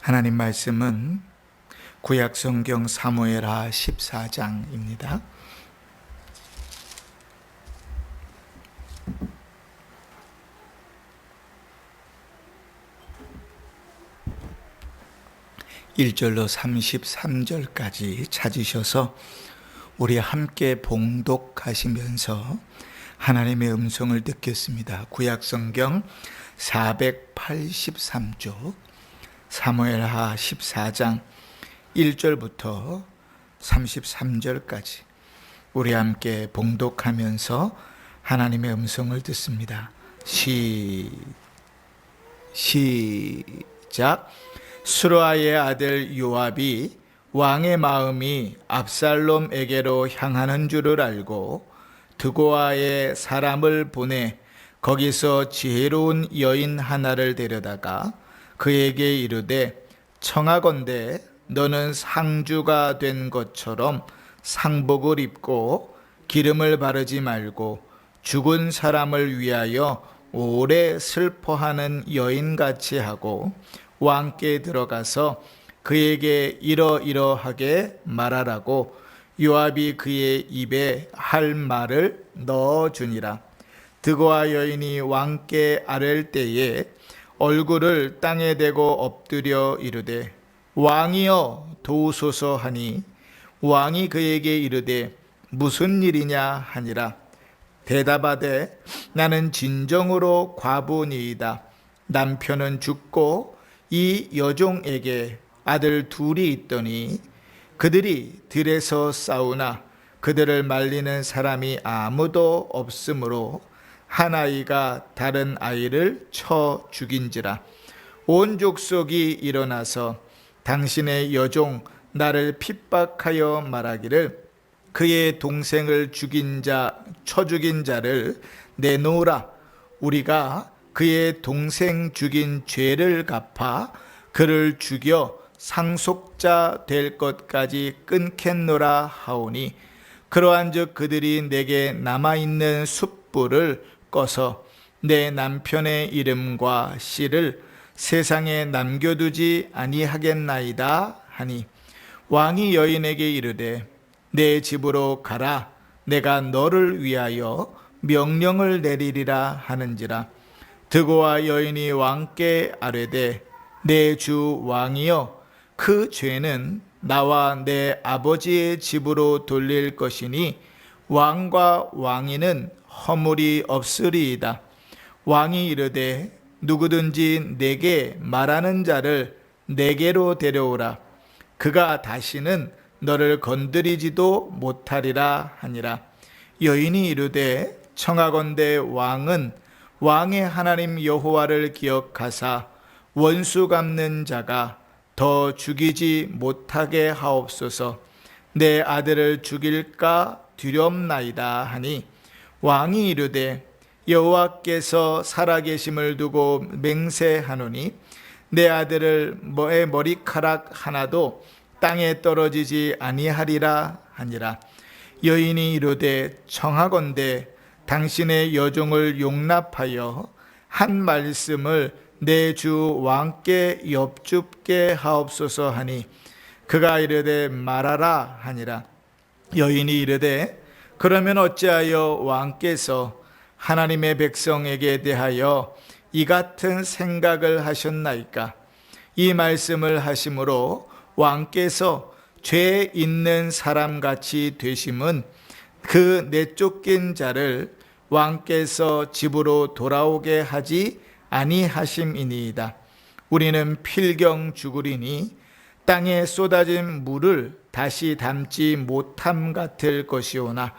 하나님 말씀은 구약성경 사무엘하 14장입니다. (1절로) (33절까지) 찾으셔서 우리 함께 봉독하시면서 하나님의 음성을 듣겠습니다. 구약성경 483쪽 사무엘하 14장 1절부터 33절까지 우리 함께 봉독하면서 하나님의 음성을 듣습니다. 시작. 스루아의 아들 요압이 왕의 마음이 압살롬에게로 향하는 줄을 알고 드고아에 사람을 보내 거기서 지혜로운 여인 하나를 데려다가 그에게 이르되, 청하건대 너는 상주가 된 것처럼 상복을 입고 기름을 바르지 말고 죽은 사람을 위하여 오래 슬퍼하는 여인같이 하고 왕께 들어가서 그에게 이러이러하게 말하라고 요압이 그의 입에 할 말을 넣어주니라. 드고아 여인이 왕께 아랠 때에 얼굴을 땅에 대고 엎드려 이르되, 왕이여 도우소서 하니 왕이 그에게 이르되, 무슨 일이냐 하니라. 대답하되, 나는 진정으로 과부니이다. 남편은 죽고 이 여종에게 아들 둘이 있더니 그들이 들에서 싸우나 그들을 말리는 사람이 아무도 없으므로 한 아이가 다른 아이를 쳐 죽인지라. 온 족속이 일어나서 당신의 여종 나를 핍박하여 말하기를, 그의 동생을 쳐 죽인 자를 내놓으라. 우리가 그의 동생 죽인 죄를 갚아 그를 죽여 상속자 될 것까지 끊겠노라 하오니, 그러한즉 그들이 내게 남아있는 숯불을 꺼서 내 남편의 이름과 씨를 세상에 남겨두지 아니하겠나이다 하니, 왕이 여인에게 이르되, 내 집으로 가라. 내가 너를 위하여 명령을 내리리라 하는지라. 드고아 여인이 왕께 아뢰되, 내 주 왕이여, 그 죄는 나와 내 아버지의 집으로 돌릴 것이니 왕과 왕위는 허물이 없으리이다. 왕이 이르되, 누구든지 내게 말하는 자를 내게로 데려오라. 그가 다시는 너를 건드리지도 못하리라 하니라. 여인이 이르되, 청하건대 왕은 왕의 하나님 여호와를 기억하사 원수 갚는 자가 더 죽이지 못하게 하옵소서. 내 아들을 죽일까 두렵나이다 하니, 왕이 이르되, 여호와께서 살아계심을 두고 맹세하노니 내 아들을 머리카락 하나도 땅에 떨어지지 아니하리라 하니라. 여인이 이르되, 청하건대 당신의 여종을 용납하여 한 말씀을 내 주 왕께 엽줍게 하옵소서 하니, 그가 이르되, 말하라 하니라. 여인이 이르되, 그러면 어찌하여 왕께서 하나님의 백성에게 대하여 이 같은 생각을 하셨나이까? 이 말씀을 하심으로 왕께서 죄 있는 사람같이 되심은 그 내쫓긴 자를 왕께서 집으로 돌아오게 하지 아니하심이니이다. 우리는 필경 죽으리니 땅에 쏟아진 물을 다시 담지 못함 같을 것이오나,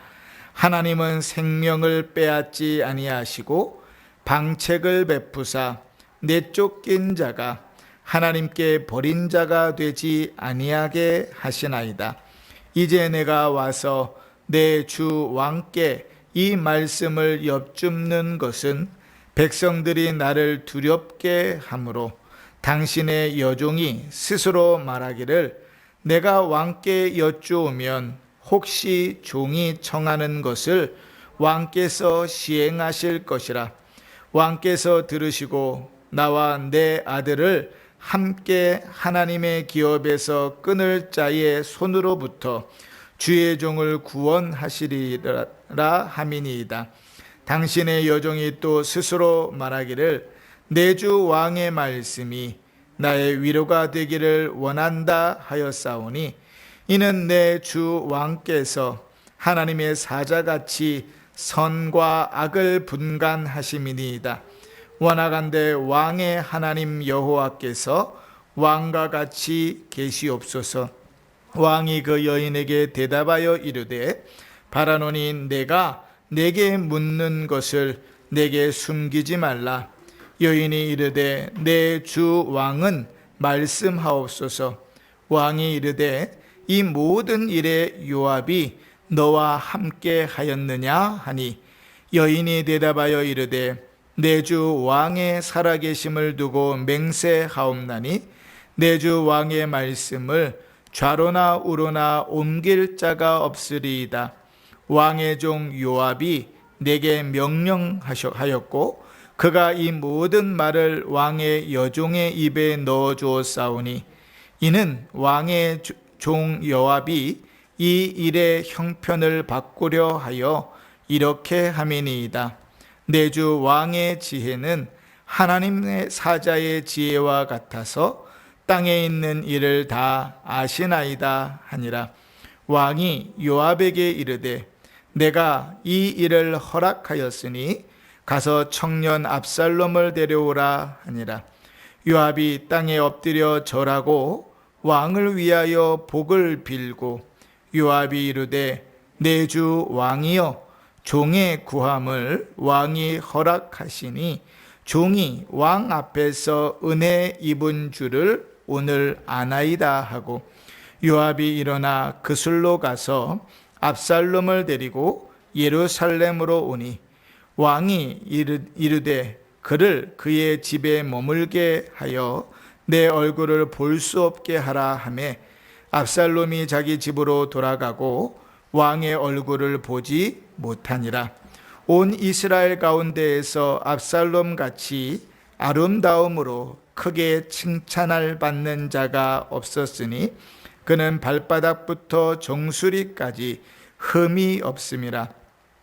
하나님은 생명을 빼앗지 아니하시고 방책을 베푸사 내쫓긴 자가 하나님께 버린 자가 되지 아니하게 하시나이다. 이제 내가 와서 내 주 왕께 이 말씀을 엽줍는 것은 백성들이 나를 두렵게 하므로 당신의 여종이 스스로 말하기를, 내가 왕께 여쭈오면 혹시 종이 청하는 것을 왕께서 시행하실 것이라. 왕께서 들으시고 나와 내 아들을 함께 하나님의 기업에서 끊을 자의 손으로부터 주의 종을 구원하시리라 함이니이다. 당신의 여종이 또 스스로 말하기를 내 주 왕의 말씀이 나의 위로가 되기를 원한다 하였사오니 이는 내 주 왕께서 하나님의 사자같이 선과 악을 분간하심이니이다. 원하간대 왕의 하나님 여호와께서 왕과 같이 계시옵소서. 왕이 그 여인에게 대답하여 이르되 바라노니 내가 내게 묻는 것을 내게 숨기지 말라. 여인이 이르되 내 주 왕은 말씀하옵소서. 왕이 이르되 이 모든 일에 요압이 너와 함께 하였느냐 하니 여인이 대답하여 이르되 내 주 왕의 살아계심을 두고 맹세하옵나니 내 주 왕의 말씀을 좌로나 우로나 옮길 자가 없으리이다. 왕의 종 요압이 내게 명령하였고 그가 이 모든 말을 왕의 여종의 입에 넣어 주었사오니 이는 왕의 종 요압이 이 일의 형편을 바꾸려 하여 이렇게 함이니이다. 내 주 왕의 지혜는 하나님의 사자의 지혜와 같아서 땅에 있는 일을 다 아시나이다 하니라. 왕이 요압에게 이르되 내가 이 일을 허락하였으니 가서 청년 압살롬을 데려오라 하니라. 요압이 땅에 엎드려 절하고 왕을 위하여 복을 빌고 요압이 이르되 내 주 왕이여 종의 구함을 왕이 허락하시니 종이 왕 앞에서 은혜 입은 줄을 오늘 아나이다 하고 요압이 일어나 그술로 가서 압살롬을 데리고 예루살렘으로 오니 왕이 이르되 그를 그의 집에 머물게 하여 내 얼굴을 볼 수 없게 하라 하매 압살롬이 자기 집으로 돌아가고 왕의 얼굴을 보지 못하니라. 온 이스라엘 가운데에서 압살롬 같이 아름다움으로 크게 칭찬을 받는 자가 없었으니 그는 발바닥부터 정수리까지 흠이 없음이라.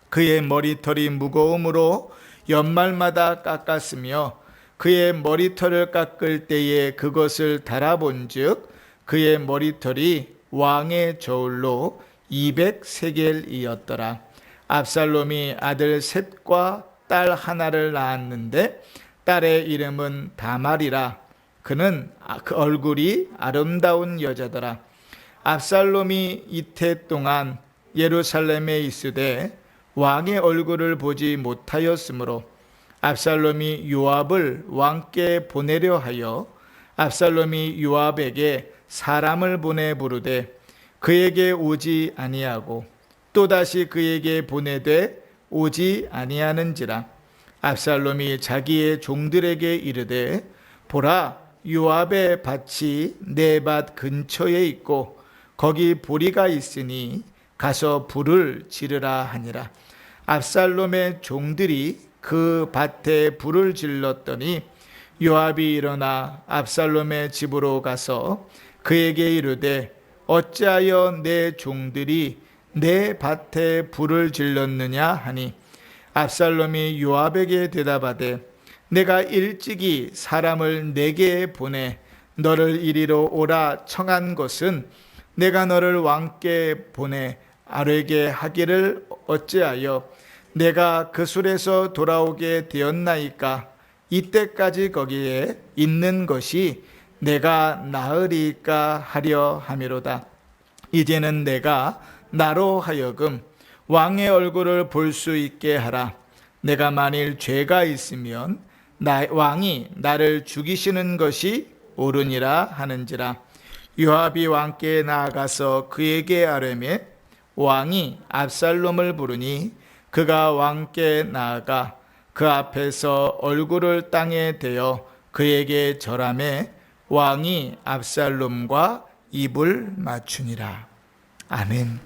그의 머리털이 무거움으로 연말마다 깎았으며 그의 머리털을 깎을 때에 그것을 달아본즉 그의 머리털이 왕의 저울로 200세겔이었더라. 압살롬이 아들 셋과 딸 하나를 낳았는데 딸의 이름은 다말이라. 그는 그 얼굴이 아름다운 여자더라. 압살롬이 이태 동안 예루살렘에 있으되 왕의 얼굴을 보지 못하였으므로 압살롬이 요압을 왕께 보내려 하여 압살롬이 요압에게 사람을 보내 부르되 그에게 오지 아니하고 또다시 그에게 보내되 오지 아니하는지라. 압살롬이 자기의 종들에게 이르되 보라 요압의 밭이 내 밭 근처에 있고 거기 보리가 있으니 가서 불을 지르라 하니라. 압살롬의 종들이 그 밭에 불을 질렀더니 요압이 일어나 압살롬의 집으로 가서 그에게 이르되 어찌하여 내 종들이 내 밭에 불을 질렀느냐 하니 압살롬이 요압에게 대답하되 내가 일찍이 사람을 내게 보내 너를 이리로 오라 청한 것은 내가 너를 왕께 보내 아뢰게 하기를 어찌하여 내가 그술에서 돌아오게 되었나이까. 이때까지 거기에 있는 것이 내가 나으리까 하려 함이로다. 이제는 내가 나로 하여금 왕의 얼굴을 볼 수 있게 하라. 내가 만일 죄가 있으면 왕이 나를 죽이시는 것이 옳으니라 하는지라. 요압이 왕께 나아가서 그에게 아뢰매 왕이 압살롬을 부르니 그가 왕께 나아가 그 앞에서 얼굴을 땅에 대어 그에게 절하매 왕이 압살롬과 입을 맞추니라. 아멘.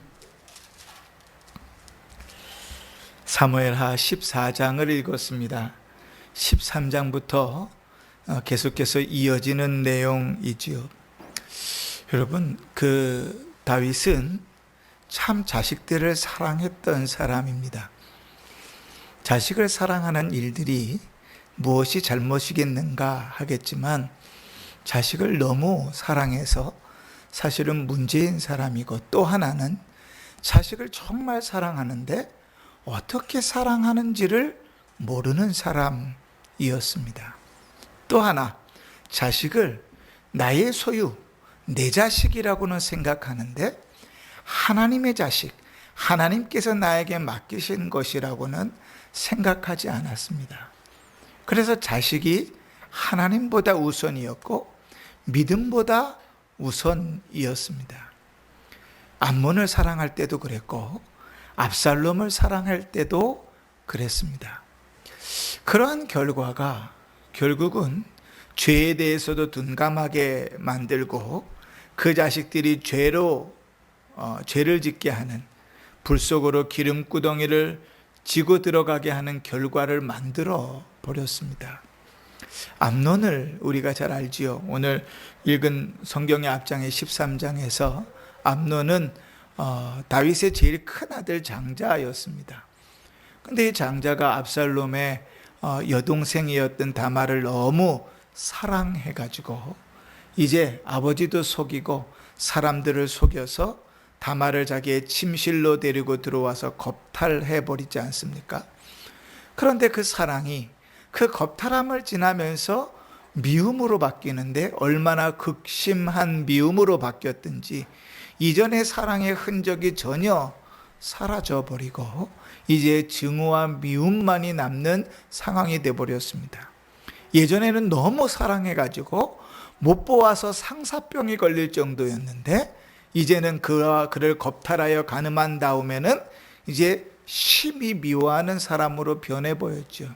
사무엘하 14장을 읽었습니다. 13장부터 계속해서 이어지는 내용이지요. 여러분, 그 다윗은 참 자식들을 사랑했던 사람입니다. 자식을 사랑하는 일들이 무엇이 잘못이겠는가 하겠지만 자식을 너무 사랑해서 사실은 문제인 사람이고, 또 하나는 자식을 정말 사랑하는데 어떻게 사랑하는지를 모르는 사람이었습니다. 또 하나, 자식을 나의 소유, 내 자식이라고는 생각하는데 하나님의 자식, 하나님께서 나에게 맡기신 것이라고는 생각하지 않았습니다. 그래서 자식이 하나님보다 우선이었고 믿음보다 우선이었습니다. 암몬을 사랑할 때도 그랬고 압살롬을 사랑할 때도 그랬습니다. 그러한 결과가 결국은 죄에 대해서도 둔감하게 만들고 그 자식들이 죄를 짓게 하는, 불 속으로 기름구덩이를 지고 들어가게 하는 결과를 만들어 버렸습니다. 암논을 우리가 잘 알지요. 오늘 읽은 성경의 앞장의 13장에서 암논은 다윗의 제일 큰 아들 장자였습니다. 근데 이 장자가 압살롬의 여동생이었던 다말을 너무 사랑해가지고 이제 아버지도 속이고 사람들을 속여서 다말을 자기의 침실로 데리고 들어와서 겁탈해버리지 않습니까? 그런데 그 사랑이 그 겁탈함을 지나면서 미움으로 바뀌는데 얼마나 극심한 미움으로 바뀌었든지 이전의 사랑의 흔적이 전혀 사라져버리고 이제 증오와 미움만이 남는 상황이 되어버렸습니다. 예전에는 너무 사랑해가지고 못 보아서 상사병이 걸릴 정도였는데 이제는 그를 겁탈하여 가늠한 다음에는 이제 심히 미워하는 사람으로 변해 보였죠.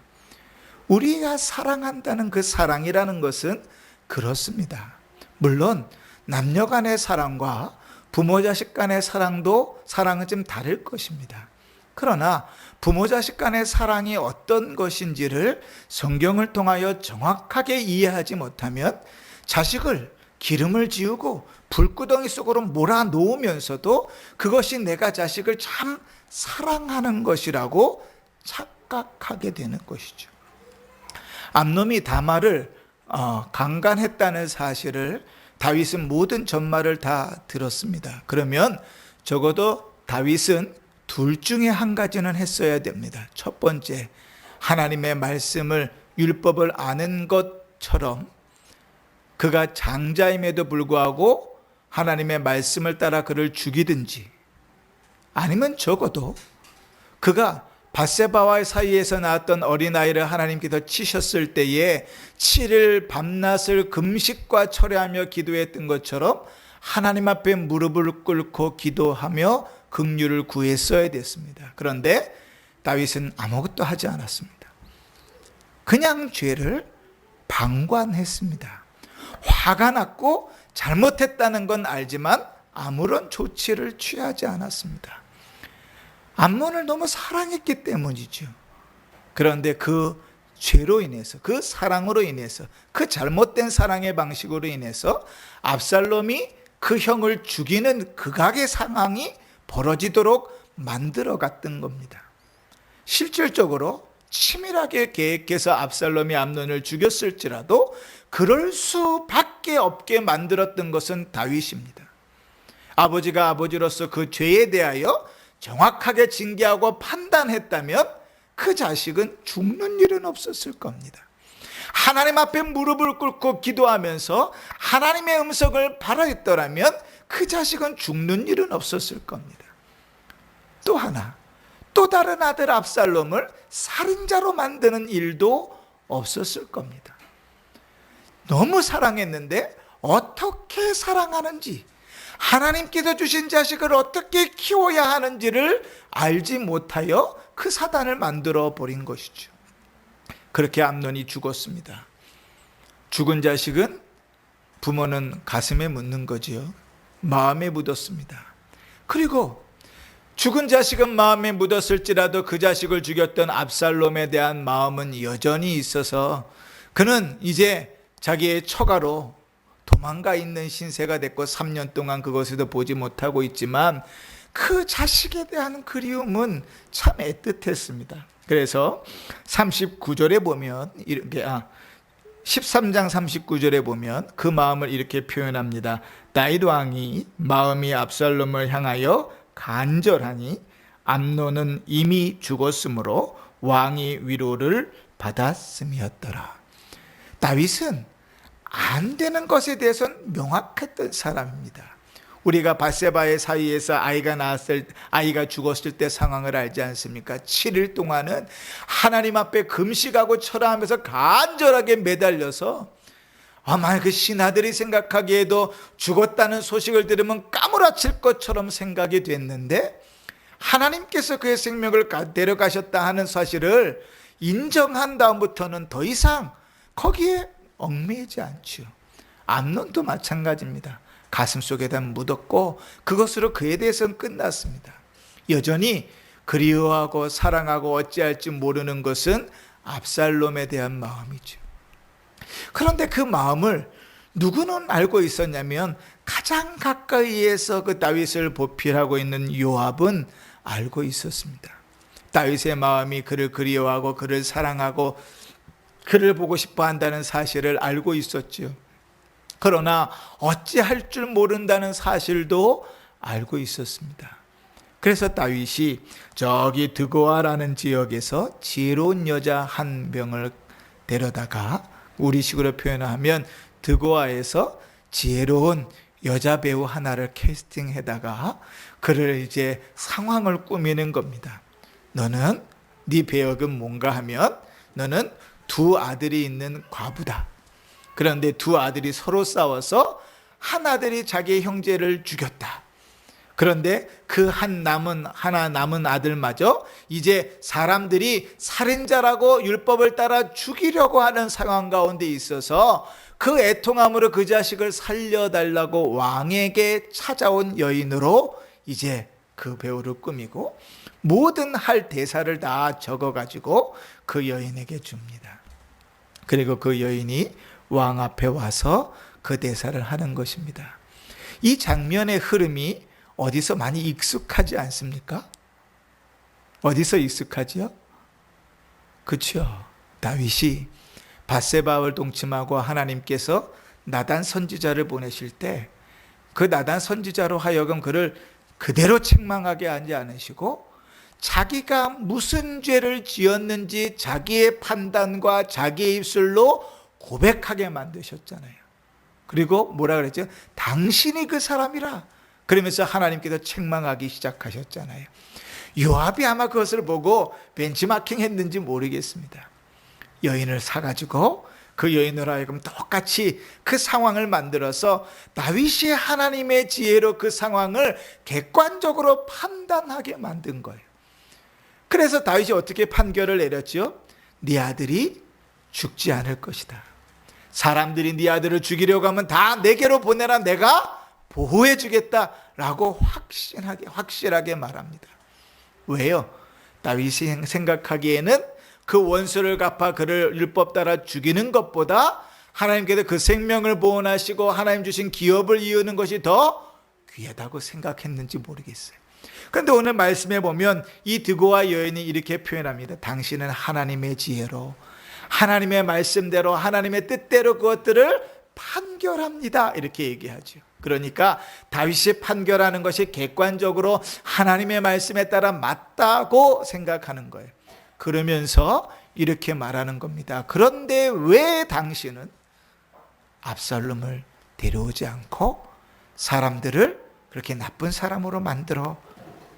우리가 사랑한다는 그 사랑이라는 것은 그렇습니다. 물론 남녀 간의 사랑과 부모 자식 간의 사랑은 좀 다를 것입니다. 그러나 부모 자식 간의 사랑이 어떤 것인지를 성경을 통하여 정확하게 이해하지 못하면 자식을 기름을 지우고 불구덩이 속으로 몰아놓으면서도 그것이 내가 자식을 참 사랑하는 것이라고 착각하게 되는 것이죠. 암논이 다말을 강간했다는 사실을 다윗은 모든 전말을 다 들었습니다. 그러면 적어도 다윗은 둘 중에 한 가지는 했어야 됩니다. 첫 번째, 하나님의 말씀을, 율법을 아는 것처럼 그가 장자임에도 불구하고 하나님의 말씀을 따라 그를 죽이든지, 아니면 적어도 그가 밧세바와 사이에서 낳았던 어린아이를 하나님께서 치셨을 때에 7일 밤낮을 금식과 철회하며 기도했던 것처럼 하나님 앞에 무릎을 꿇고 기도하며 긍휼을 구했어야 됐습니다. 그런데 다윗은 아무것도 하지 않았습니다. 그냥 죄를 방관했습니다. 화가 났고 잘못했다는 건 알지만 아무런 조치를 취하지 않았습니다. 암논을 너무 사랑했기 때문이죠. 그런데 그 죄로 인해서, 그 사랑으로 인해서, 그 잘못된 사랑의 방식으로 인해서 압살롬이 그 형을 죽이는 극악의 상황이 벌어지도록 만들어갔던 겁니다. 실질적으로 치밀하게 계획해서 압살롬이 암논을 죽였을지라도 그럴 수밖에 없게 만들었던 것은 다윗입니다. 아버지가 아버지로서 그 죄에 대하여 정확하게 징계하고 판단했다면 그 자식은 죽는 일은 없었을 겁니다. 하나님 앞에 무릎을 꿇고 기도하면서 하나님의 음성을 바라했더라면 그 자식은 죽는 일은 없었을 겁니다. 또 하나, 또 다른 아들 압살롬을 살인자로 만드는 일도 없었을 겁니다. 너무 사랑했는데 어떻게 사랑하는지, 하나님께서 주신 자식을 어떻게 키워야 하는지를 알지 못하여 그 사단을 만들어 버린 것이죠. 그렇게 암논이 죽었습니다. 죽은 자식은 부모는 가슴에 묻는 거지요. 마음에 묻었습니다. 그리고 죽은 자식은 마음에 묻었을지라도 그 자식을 죽였던 압살롬에 대한 마음은 여전히 있어서 그는 이제 자기의 처가로 도망가 있는 신세가 됐고 3년 동안 그것에도 보지 못하고 있지만 그 자식에 대한 그리움은 참 애틋했습니다. 그래서 39절에 보면 이렇게 13장 39절에 보면 그 마음을 이렇게 표현합니다. 다윗 왕이 마음이 압살롬을 향하여 간절하니 암논은 이미 죽었으므로 왕이 위로를 받았음이었더라. 다윗은 안 되는 것에 대해서는 명확했던 사람입니다. 우리가 밧세바의 사이에서 아이가 죽었을 때 상황을 알지 않습니까? 7일 동안은 하나님 앞에 금식하고 철화하면서 간절하게 매달려서 아마 그 신하들이 생각하기에도 죽었다는 소식을 들으면 까무라칠 것처럼 생각이 됐는데 하나님께서 그의 생명을 데려가셨다 하는 사실을 인정한 다음부터는 더 이상 거기에 얽매이지 않죠. 암논도 마찬가지입니다. 가슴속에다 묻었고 그것으로 그에 대해서는 끝났습니다. 여전히 그리워하고 사랑하고 어찌할지 모르는 것은 압살롬에 대한 마음이죠. 그런데 그 마음을 누구는 알고 있었냐면 가장 가까이에서 그 다윗을 보필하고 있는 요압은 알고 있었습니다. 다윗의 마음이 그를 그리워하고 그를 사랑하고 그를 보고 싶어 한다는 사실을 알고 있었죠. 그러나 어찌할 줄 모른다는 사실도 알고 있었습니다. 그래서 다윗이 저기 드고아라는 지역에서 지혜로운 여자 한 명을 데려다가 우리식으로 표현하면 드고아에서 지혜로운 여자 배우 하나를 캐스팅해다가 그를 이제 상황을 꾸미는 겁니다. 너는 네 배역은 뭔가 하면 너는 두 아들이 있는 과부다. 그런데 두 아들이 서로 싸워서 한 아들이 자기의 형제를 죽였다. 그런데 그 하나 남은 아들마저 이제 사람들이 살인자라고 율법을 따라 죽이려고 하는 상황 가운데 있어서 그 애통함으로 그 자식을 살려달라고 왕에게 찾아온 여인으로 이제 그 배우를 꾸미고 모든 할 대사를 다 적어가지고 그 여인에게 줍니다. 그리고 그 여인이 왕 앞에 와서 그 대사를 하는 것입니다. 이 장면의 흐름이 어디서 많이 익숙하지 않습니까? 어디서 익숙하지요? 그렇죠. 다윗이 밧세바를 동침하고 하나님께서 나단 선지자를 보내실 때 그 나단 선지자로 하여금 그를 그대로 책망하게 하지 않으시고 자기가 무슨 죄를 지었는지 자기의 판단과 자기의 입술로 고백하게 만드셨잖아요. 그리고 뭐라 그랬죠? 당신이 그 사람이라. 그러면서 하나님께서 책망하기 시작하셨잖아요. 요압이 아마 그것을 보고 벤치마킹 했는지 모르겠습니다. 여인을 사가지고 그 여인으로 하여금 똑같이 그 상황을 만들어서 다윗이 하나님의 지혜로 그 상황을 객관적으로 판단하게 만든 거예요. 그래서 다윗이 어떻게 판결을 내렸죠? 네 아들이 죽지 않을 것이다. 사람들이 네 아들을 죽이려고 하면 다 내게로 보내라. 내가 보호해 주겠다라고 확실하게 말합니다. 왜요? 다윗이 생각하기에는 그 원수를 갚아 그를 율법 따라 죽이는 것보다 하나님께서 그 생명을 보존하시고 하나님 주신 기업을 이루는 것이 더 귀하다고 생각했는지 모르겠어요. 그런데 오늘 말씀에 보면 이 드고아 여인이 이렇게 표현합니다. 당신은 하나님의 지혜로 하나님의 말씀대로 하나님의 뜻대로 그것들을 판결합니다. 이렇게 얘기하죠. 그러니까 다윗이 판결하는 것이 객관적으로 하나님의 말씀에 따라 맞다고 생각하는 거예요. 그러면서 이렇게 말하는 겁니다. 그런데 왜 당신은 압살롬을 데려오지 않고 사람들을 그렇게 나쁜 사람으로 만들어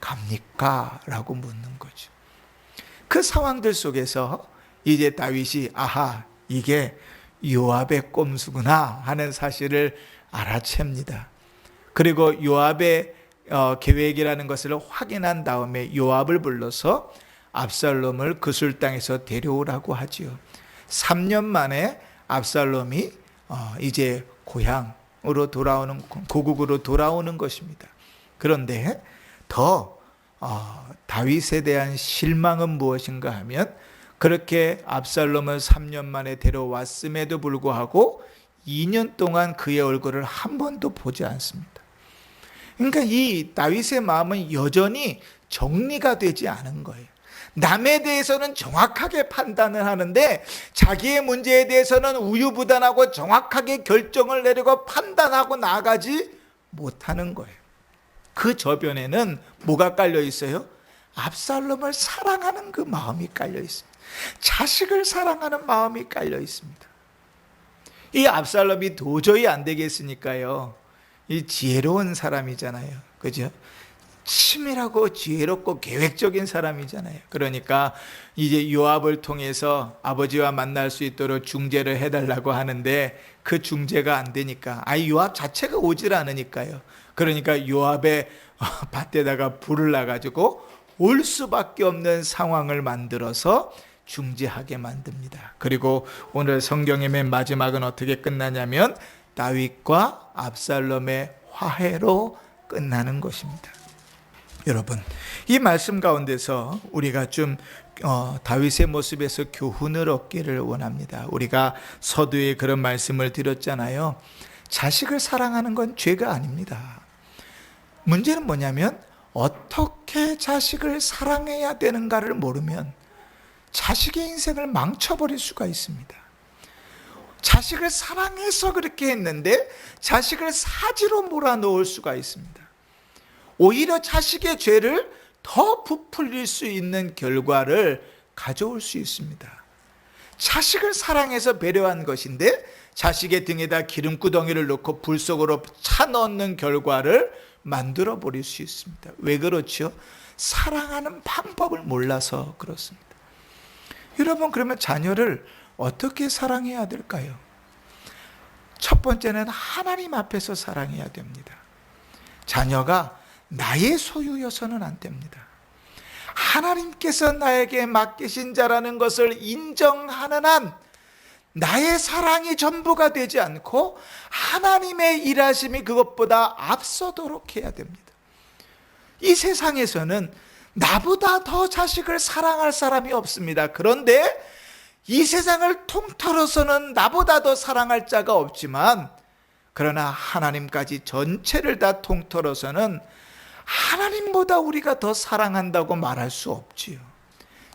갑니까? 라고 묻는 거죠. 그 상황들 속에서 이제 다윗이 아하, 이게 요압의 꼼수구나 하는 사실을 알아챕니다. 그리고 요압의 계획이라는 것을 확인한 다음에 요압을 불러서 압살롬을 그술 땅에서 데려오라고 하지요. 3년 만에 압살롬이 이제 고향으로 돌아오는, 고국으로 돌아오는 것입니다. 그런데 더 다윗에 대한 실망은 무엇인가 하면 그렇게 압살롬을 3년 만에 데려왔음에도 불구하고 2년 동안 그의 얼굴을 한 번도 보지 않습니다. 그러니까 이 다윗의 마음은 여전히 정리가 되지 않은 거예요. 남에 대해서는 정확하게 판단을 하는데 자기의 문제에 대해서는 우유부단하고 정확하게 결정을 내리고 판단하고 나아가지 못하는 거예요. 그 저변에는 뭐가 깔려 있어요? 압살롬을 사랑하는 그 마음이 깔려 있습니다. 자식을 사랑하는 마음이 깔려 있습니다. 이 압살롬이 도저히 안 되겠으니까요, 이 지혜로운 사람이잖아요, 그죠? 치밀하고 지혜롭고 계획적인 사람이잖아요. 그러니까 이제 요압을 통해서 아버지와 만날 수 있도록 중재를 해달라고 하는데 그 중재가 안 되니까, 요압 자체가 오질 않으니까요. 그러니까 요압의 밭에다가 불을 놔가지고 올 수밖에 없는 상황을 만들어서 중재하게 만듭니다. 그리고 오늘 성경의 맨 마지막은 어떻게 끝나냐면 다윗과 압살롬의 화해로 끝나는 것입니다. 여러분, 이 말씀 가운데서 우리가 좀 다윗의 모습에서 교훈을 얻기를 원합니다. 우리가 서두에 그런 말씀을 드렸잖아요. 자식을 사랑하는 건 죄가 아닙니다. 문제는 뭐냐면 어떻게 자식을 사랑해야 되는가를 모르면 자식의 인생을 망쳐버릴 수가 있습니다. 자식을 사랑해서 그렇게 했는데 자식을 사지로 몰아넣을 수가 있습니다. 오히려 자식의 죄를 더 부풀릴 수 있는 결과를 가져올 수 있습니다. 자식을 사랑해서 배려한 것인데 자식의 등에다 기름구덩이를 넣고 불 속으로 차 넣는 결과를 만들어 버릴 수 있습니다. 왜 그렇죠? 사랑하는 방법을 몰라서 그렇습니다. 여러분, 그러면 자녀를 어떻게 사랑해야 될까요? 첫 번째는 하나님 앞에서 사랑해야 됩니다. 자녀가 나의 소유여서는 안 됩니다. 하나님께서 나에게 맡기신 자라는 것을 인정하는 한 나의 사랑이 전부가 되지 않고 하나님의 일하심이 그것보다 앞서도록 해야 됩니다. 이 세상에서는 나보다 더 자식을 사랑할 사람이 없습니다. 그런데 이 세상을 통틀어서는 나보다 더 사랑할 자가 없지만, 그러나 하나님까지 전체를 다 통틀어서는 하나님보다 우리가 더 사랑한다고 말할 수 없지요.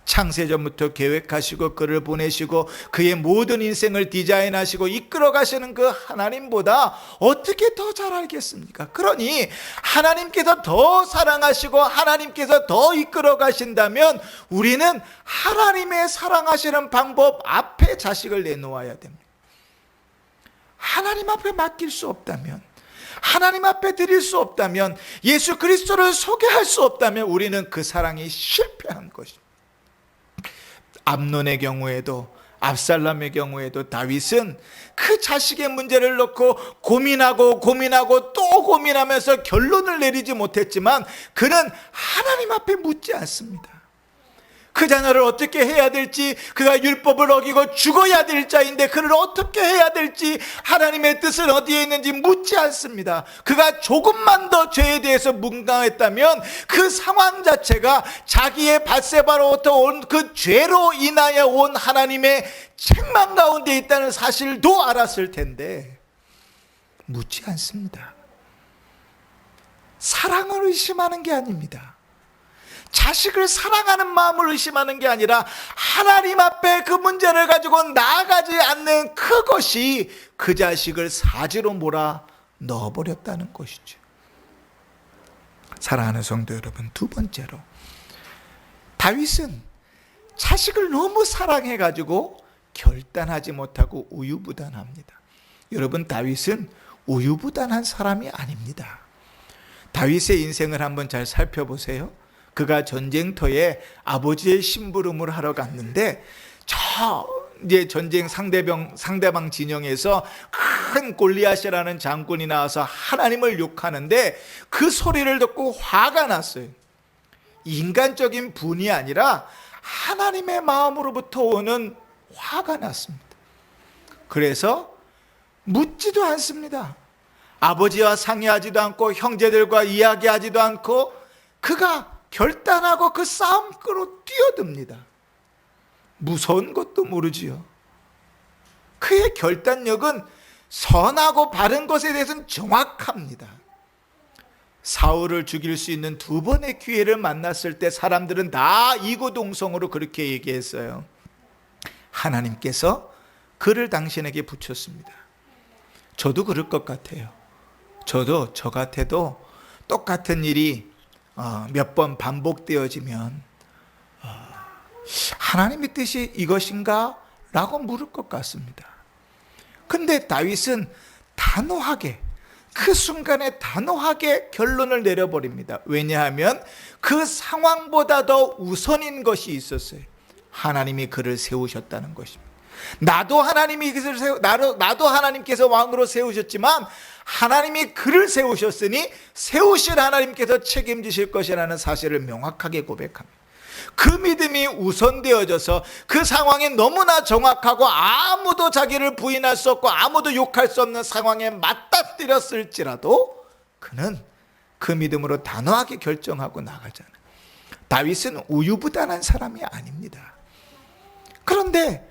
창세전부터 계획하시고 그를 보내시고 그의 모든 인생을 디자인하시고 이끌어 가시는 그 하나님보다 어떻게 더 잘 알겠습니까? 그러니 하나님께서 더 사랑하시고 하나님께서 더 이끌어 가신다면 우리는 하나님의 사랑하시는 방법 앞에 자식을 내놓아야 됩니다. 하나님 앞에 맡길 수 없다면, 하나님 앞에 드릴 수 없다면, 예수 그리스도를 소개할 수 없다면 우리는 그 사랑이 실패한 것입니다. 암논의 경우에도, 압살롬의 경우에도 다윗은 그 자식의 문제를 놓고 고민하고 또 고민하면서 결론을 내리지 못했지만 그는 하나님 앞에 묻지 않습니다. 그 자녀를 어떻게 해야 될지, 그가 율법을 어기고 죽어야 될 자인데 그를 어떻게 해야 될지, 하나님의 뜻은 어디에 있는지 묻지 않습니다. 그가 조금만 더 죄에 대해서 문강했다면 그 상황 자체가 자기의 밧세바로부터 온 그 죄로 인하여 온 하나님의 책망 가운데 있다는 사실도 알았을 텐데 묻지 않습니다. 사랑을 의심하는 게 아닙니다. 자식을 사랑하는 마음을 의심하는 게 아니라 하나님 앞에 그 문제를 가지고 나아가지 않는 그것이 그 자식을 사지로 몰아 넣어버렸다는 것이죠. 사랑하는 성도 여러분, 두 번째로 다윗은 자식을 너무 사랑해가지고 결단하지 못하고 우유부단합니다. 여러분, 다윗은 우유부단한 사람이 아닙니다. 다윗의 인생을 한번 잘 살펴보세요. 그가 전쟁터에 아버지의 심부름을 하러 갔는데 이제 전쟁 상대방 진영에서 큰 골리앗이라는 장군이 나와서 하나님을 욕하는데 그 소리를 듣고 화가 났어요. 인간적인 분이 아니라 하나님의 마음으로부터 오는 화가 났습니다. 그래서 묻지도 않습니다. 아버지와 상의하지도 않고 형제들과 이야기하지도 않고 그가 결단하고 그 싸움터로 뛰어듭니다. 무서운 것도 모르지요. 그의 결단력은 선하고 바른 것에 대해서는 정확합니다. 사울을 죽일 수 있는 두 번의 기회를 만났을 때 사람들은 다 이구동성으로 그렇게 얘기했어요. 하나님께서 그를 당신에게 붙였습니다. 저도 그럴 것 같아요. 저도 저 같아도 똑같은 일이 몇 번 반복되어지면 하나님의 뜻이 이것인가? 라고 물을 것 같습니다. 근데 다윗은 단호하게, 그 순간에 단호하게 결론을 내려버립니다. 왜냐하면 그 상황보다 더 우선인 것이 있었어요. 하나님이 그를 세우셨다는 것입니다. 나도 하나님께서 왕으로 세우셨지만 하나님이 그를 세우셨으니 세우신 하나님께서 책임지실 것이라는 사실을 명확하게 고백합니다. 그 믿음이 우선되어져서 그 상황이 너무나 정확하고 아무도 자기를 부인할 수 없고 아무도 욕할 수 없는 상황에 맞닥뜨렸을지라도 그는 그 믿음으로 단호하게 결정하고 나가잖아요. 다윗은 우유부단한 사람이 아닙니다. 그런데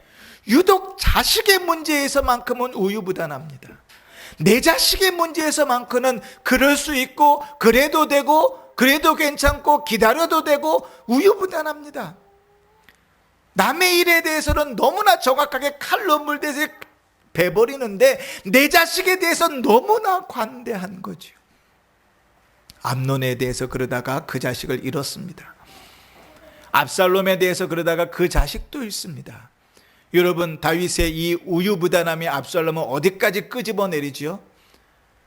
유독 자식의 문제에서만큼은 우유부단합니다. 내 자식의 문제에서만큼은 그럴 수 있고 그래도 되고 그래도 괜찮고 기다려도 되고 우유부단합니다. 남의 일에 대해서는 너무나 정확하게 칼로 물대서 베버리는데 내 자식에 대해서는 너무나 관대한 거죠. 암논에 대해서 그러다가 그 자식을 잃었습니다. 압살롬에 대해서 그러다가 그 자식도 잃습니다. 여러분, 다윗의 이 우유부단함이 압살롬을 어디까지 끄집어내리지요?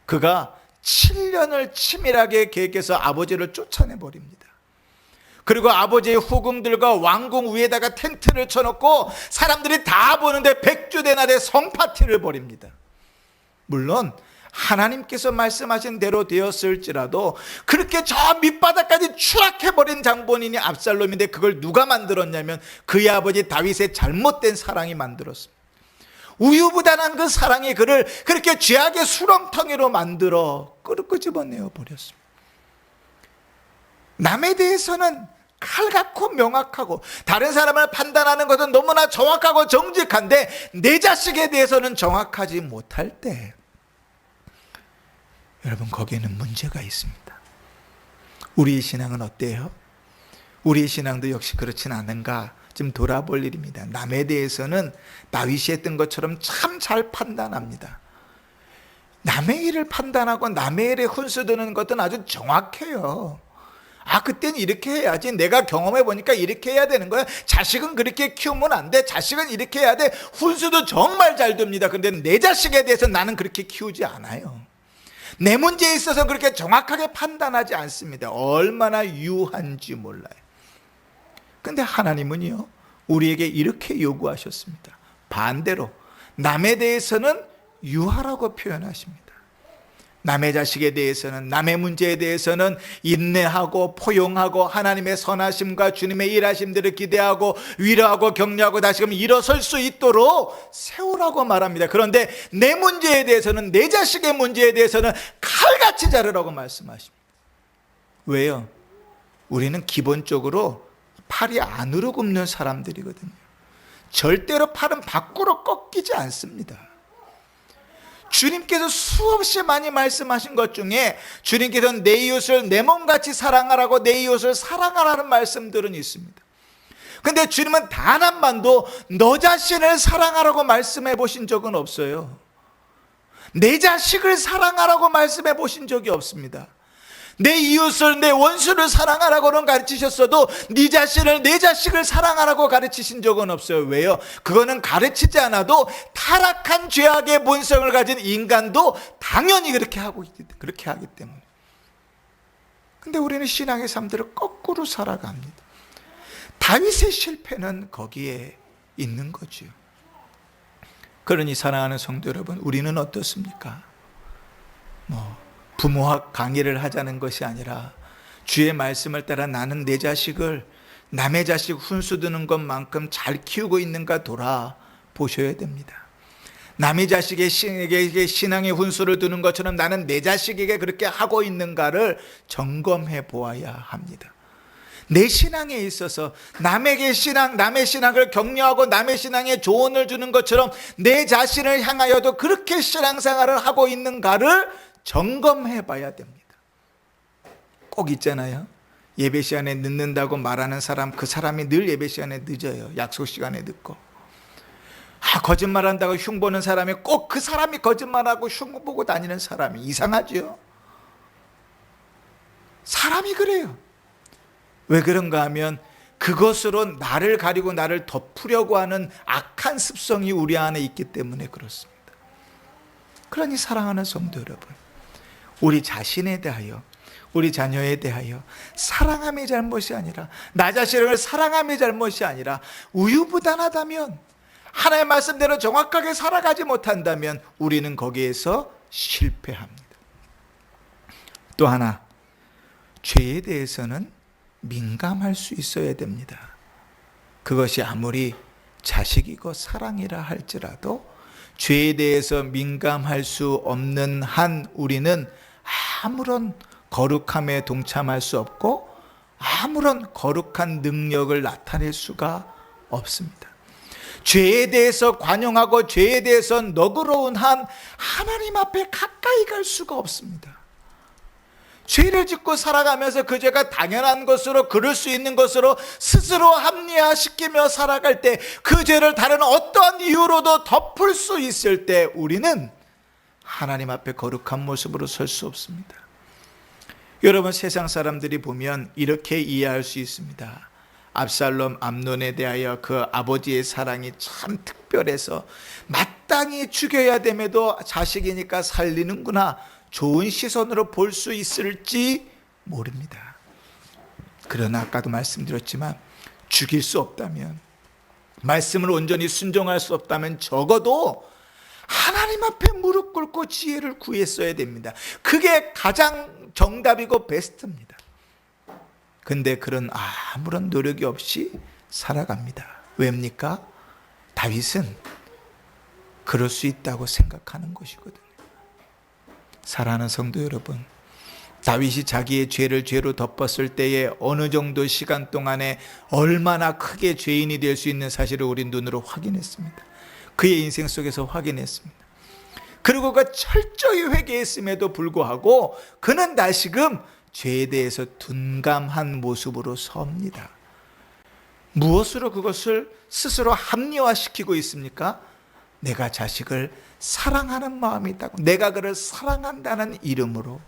그가 7년을 치밀하게 계획해서 아버지를 쫓아내버립니다. 그리고 아버지의 후궁들과 왕궁 위에다가 텐트를 쳐놓고 사람들이 다 보는데 백주대낮에 성파티를 벌입니다. 물론 하나님께서 말씀하신 대로 되었을지라도 그렇게 저 밑바닥까지 추락해버린 장본인이 압살롬인데 그걸 누가 만들었냐면 그의 아버지 다윗의 잘못된 사랑이 만들었습니다. 우유부단한 그 사랑이 그를 그렇게 죄악의 수렁텅이로 만들어 끄집어내어 버렸습니다. 남에 대해서는 칼같고 명확하고 다른 사람을 판단하는 것은 너무나 정확하고 정직한데 내 자식에 대해서는 정확하지 못할 때 여러분, 거기에는 문제가 있습니다. 우리의 신앙은 어때요? 우리의 신앙도 역시 그렇진 않은가 좀 돌아볼 일입니다. 남에 대해서는 다윗이 했던 것처럼 참 잘 판단합니다. 남의 일을 판단하고 남의 일에 훈수두는 것은 아주 정확해요. 그땐 이렇게 해야지. 내가 경험해 보니까 이렇게 해야 되는 거야. 자식은 그렇게 키우면 안 돼. 자식은 이렇게 해야 돼. 훈수도 정말 잘 둡니다. 그런데 내 자식에 대해서 나는 그렇게 키우지 않아요. 내 문제에 있어서 그렇게 정확하게 판단하지 않습니다. 얼마나 유한지 몰라요. 근데 하나님은요, 우리에게 이렇게 요구하셨습니다. 반대로 남에 대해서는 유하라고 표현하십니다. 남의 자식에 대해서는, 남의 문제에 대해서는 인내하고 포용하고 하나님의 선하심과 주님의 일하심들을 기대하고 위로하고 격려하고 다시금 일어설 수 있도록 세우라고 말합니다. 그런데 내 문제에 대해서는, 내 자식의 문제에 대해서는 칼같이 자르라고 말씀하십니다. 왜요? 우리는 기본적으로 팔이 안으로 굽는 사람들이거든요. 절대로 팔은 밖으로 꺾이지 않습니다. 주님께서 수없이 많이 말씀하신 것 중에 주님께서는 내 이웃을 내 몸같이 사랑하라고, 내 이웃을 사랑하라는 말씀들은 있습니다. 근데 주님은 단 한 번도 너 자신을 사랑하라고 말씀해 보신 적은 없어요. 내 자식을 사랑하라고 말씀해 보신 적이 없습니다. 내 이웃을, 내 원수를 사랑하라고는 가르치셨어도 네 자신을, 내 자식을 사랑하라고 가르치신 적은 없어요. 왜요? 그거는 가르치지 않아도 타락한 죄악의 본성을 가진 인간도 당연히 그렇게 하기 때문에. 근데 우리는 신앙의 삶들을 거꾸로 살아갑니다. 다윗의 실패는 거기에 있는 거죠. 그러니 사랑하는 성도 여러분, 우리는 어떻습니까? 부모학 강의를 하자는 것이 아니라 주의 말씀을 따라 나는 내 자식을 남의 자식 훈수두는 것만큼 잘 키우고 있는가 돌아보셔야 됩니다. 남의 자식에게 신앙의 훈수를 두는 것처럼 나는 내 자식에게 그렇게 하고 있는가를 점검해 보아야 합니다. 내 신앙에 있어서 남의 신앙을 격려하고 남의 신앙에 조언을 주는 것처럼 내 자신을 향하여도 그렇게 신앙생활을 하고 있는가를 점검해 봐야 됩니다. 꼭 있잖아요. 예배 시간에 늦는다고 말하는 사람, 그 사람이 늘 예배 시간에 늦어요. 약속 시간에 늦고. 거짓말한다고 흉보는 사람이 꼭 그 사람이 거짓말하고 흉보고 다니는 사람이 이상하죠. 사람이 그래요. 왜 그런가 하면 그것으로 나를 가리고 나를 덮으려고 하는 악한 습성이 우리 안에 있기 때문에 그렇습니다. 그러니 사랑하는 성도 여러분, 우리 자신에 대하여, 우리 자녀에 대하여 사랑함이 잘못이 아니라, 나 자신을 사랑함이 잘못이 아니라 우유부단하다면, 하나님의 말씀대로 정확하게 살아가지 못한다면 우리는 거기에서 실패합니다. 또 하나, 죄에 대해서는 민감할 수 있어야 됩니다. 그것이 아무리 자식이고 사랑이라 할지라도 죄에 대해서 민감할 수 없는 한 우리는 아무런 거룩함에 동참할 수 없고 아무런 거룩한 능력을 나타낼 수가 없습니다. 죄에 대해서 관용하고 죄에 대해서 너그러운 한 하나님 앞에 가까이 갈 수가 없습니다. 죄를 짓고 살아가면서 그 죄가 당연한 것으로, 그럴 수 있는 것으로 스스로 합리화시키며 살아갈 때, 그 죄를 다른 어떠한 이유로도 덮을 수 있을 때 우리는 하나님 앞에 거룩한 모습으로 설 수 없습니다. 여러분, 세상 사람들이 보면 이렇게 이해할 수 있습니다. 압살롬, 암논에 대하여 그 아버지의 사랑이 참 특별해서 마땅히 죽여야 됨에도 자식이니까 살리는구나, 좋은 시선으로 볼 수 있을지 모릅니다. 그러나 아까도 말씀드렸지만 죽일 수 없다면, 말씀을 온전히 순종할 수 없다면 적어도 하나님 앞에 무릎 꿇고 지혜를 구했어야 됩니다. 그게 가장 정답이고 베스트입니다. 근데 그런 아무런 노력이 없이 살아갑니다. 왜입니까? 다윗은 그럴 수 있다고 생각하는 것이거든요. 사랑하는 성도 여러분, 다윗이 자기의 죄를 죄로 덮었을 때에 어느 정도 시간 동안에 얼마나 크게 죄인이 될 수 있는 사실을 우리 눈으로 확인했습니다. 그의 인생 속에서 확인했습니다. 그리고 그 철저히 회개했음에도 불구하고 그는 다시금 죄에 대해서 둔감한 모습으로 섭니다. 무엇으로 그것을 스스로 합리화시키고 있습니까? 내가 자식을 사랑하는 마음이 있다고, 내가 그를 사랑한다는 이름으로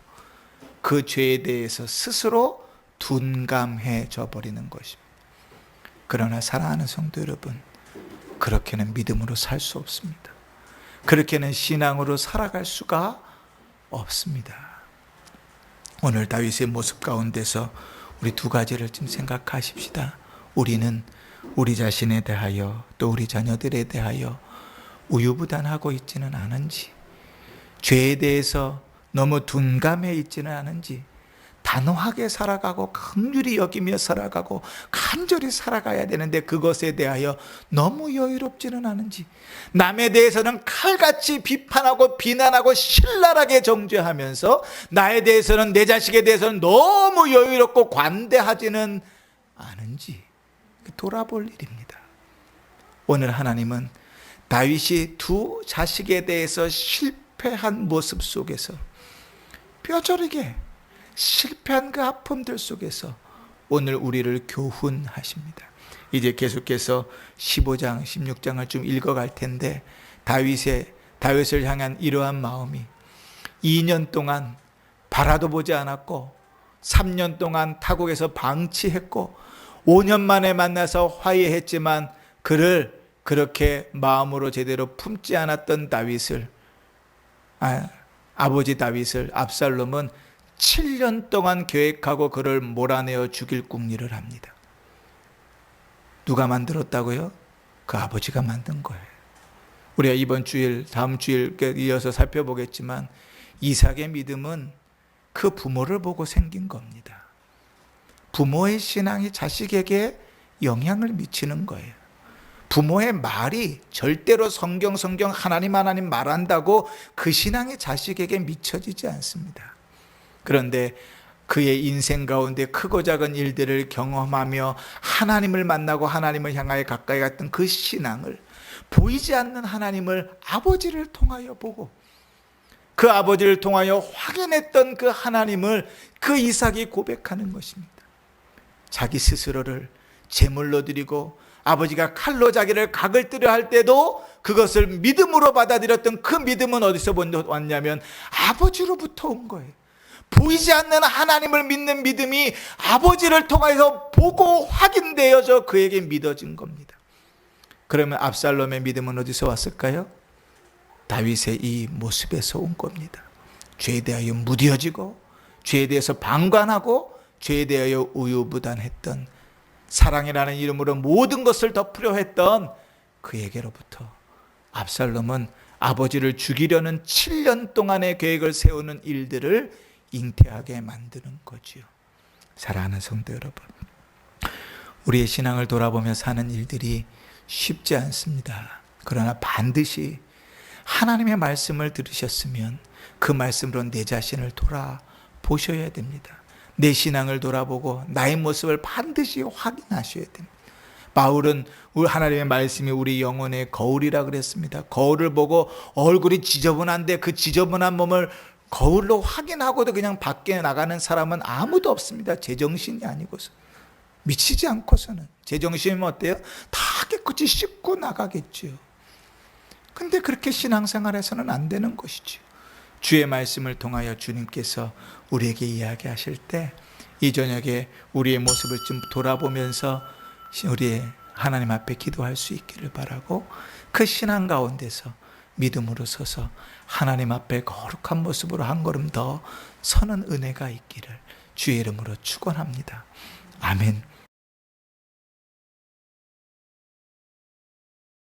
그 죄에 대해서 스스로 둔감해져 버리는 것입니다. 그러나 사랑하는 성도 여러분, 그렇게는 믿음으로 살 수 없습니다. 그렇게는 신앙으로 살아갈 수가 없습니다. 오늘 다윗의 모습 가운데서 우리 두 가지를 좀 생각하십시다. 우리는 우리 자신에 대하여 또 우리 자녀들에 대하여 우유부단하고 있지는 않은지, 죄에 대해서 너무 둔감해 있지는 않은지, 단호하게 살아가고 긍휼히 여기며 살아가고 간절히 살아가야 되는데 그것에 대하여 너무 여유롭지는 않은지, 남에 대해서는 칼같이 비판하고 비난하고 신랄하게 정죄하면서 나에 대해서는, 내 자식에 대해서는 너무 여유롭고 관대하지는 않은지 돌아볼 일입니다. 오늘 하나님은 다윗이 두 자식에 대해서 실패한 모습 속에서, 뼈저리게 실패한 그 아픔들 속에서 오늘 우리를 교훈하십니다. 이제 계속해서 15장, 16장을 좀 읽어갈 텐데, 다윗을 향한 이러한 마음이 2년 동안 바라도 보지 않았고 3년 동안 타국에서 방치했고 5년 만에 만나서 화해했지만 그를 그렇게 마음으로 제대로 품지 않았던 다윗을, 아버지 다윗을 압살롬은 7년 동안 계획하고 그를 몰아내어 죽일 궁리를 합니다. 누가 만들었다고요? 그 아버지가 만든 거예요. 우리가 이번 주일, 다음 주일 이어서 살펴보겠지만 이삭의 믿음은 그 부모를 보고 생긴 겁니다. 부모의 신앙이 자식에게 영향을 미치는 거예요. 부모의 말이 절대로 성경 하나님 말한다고 그 신앙이 자식에게 미쳐지지 않습니다. 그런데 그의 인생 가운데 크고 작은 일들을 경험하며 하나님을 만나고 하나님을 향하여 가까이 갔던 그 신앙을, 보이지 않는 하나님을 아버지를 통하여 보고 그 아버지를 통하여 확인했던 그 하나님을 그 이삭이 고백하는 것입니다. 자기 스스로를 제물로 드리고 아버지가 칼로 자기를 각을 뜨려 할 때도 그것을 믿음으로 받아들였던 그 믿음은 어디서 왔냐면 아버지로부터 온 거예요. 보이지 않는 하나님을 믿는 믿음이 아버지를 통해서 보고 확인되어져 그에게 믿어진 겁니다. 그러면 압살롬의 믿음은 어디서 왔을까요? 다윗의 이 모습에서 온 겁니다. 죄에 대하여 무뎌지고 죄에 대해서 방관하고 죄에 대하여 우유부단했던, 사랑이라는 이름으로 모든 것을 덮으려 했던 그에게로부터 압살롬은 아버지를 죽이려는 7년 동안의 계획을 세우는 일들을 잉태하게 만드는 거지요. 사랑하는 성도 여러분, 우리의 신앙을 돌아보며 사는 일들이 쉽지 않습니다. 그러나 반드시 하나님의 말씀을 들으셨으면 그 말씀으로 내 자신을 돌아보셔야 됩니다. 내 신앙을 돌아보고 나의 모습을 반드시 확인하셔야 됩니다. 바울은 하나님의 말씀이 우리 영혼의 거울이라 그랬습니다. 거울을 보고 얼굴이 지저분한데 그 지저분한 몸을 거울로 확인하고도 그냥 밖에 나가는 사람은 아무도 없습니다. 제정신이 아니고서, 미치지 않고서는. 제정신이면 어때요? 다 깨끗이 씻고 나가겠죠. 근데 그렇게 신앙생활에서는 안 되는 것이죠. 주의 말씀을 통하여 주님께서 우리에게 이야기하실 때 이 저녁에 우리의 모습을 좀 돌아보면서 우리의 하나님 앞에 기도할 수 있기를 바라고, 그 신앙 가운데서 믿음으로 서서 하나님 앞에 거룩한 모습으로 한 걸음 더 서는 은혜가 있기를 주의 이름으로 축원합니다. 아멘.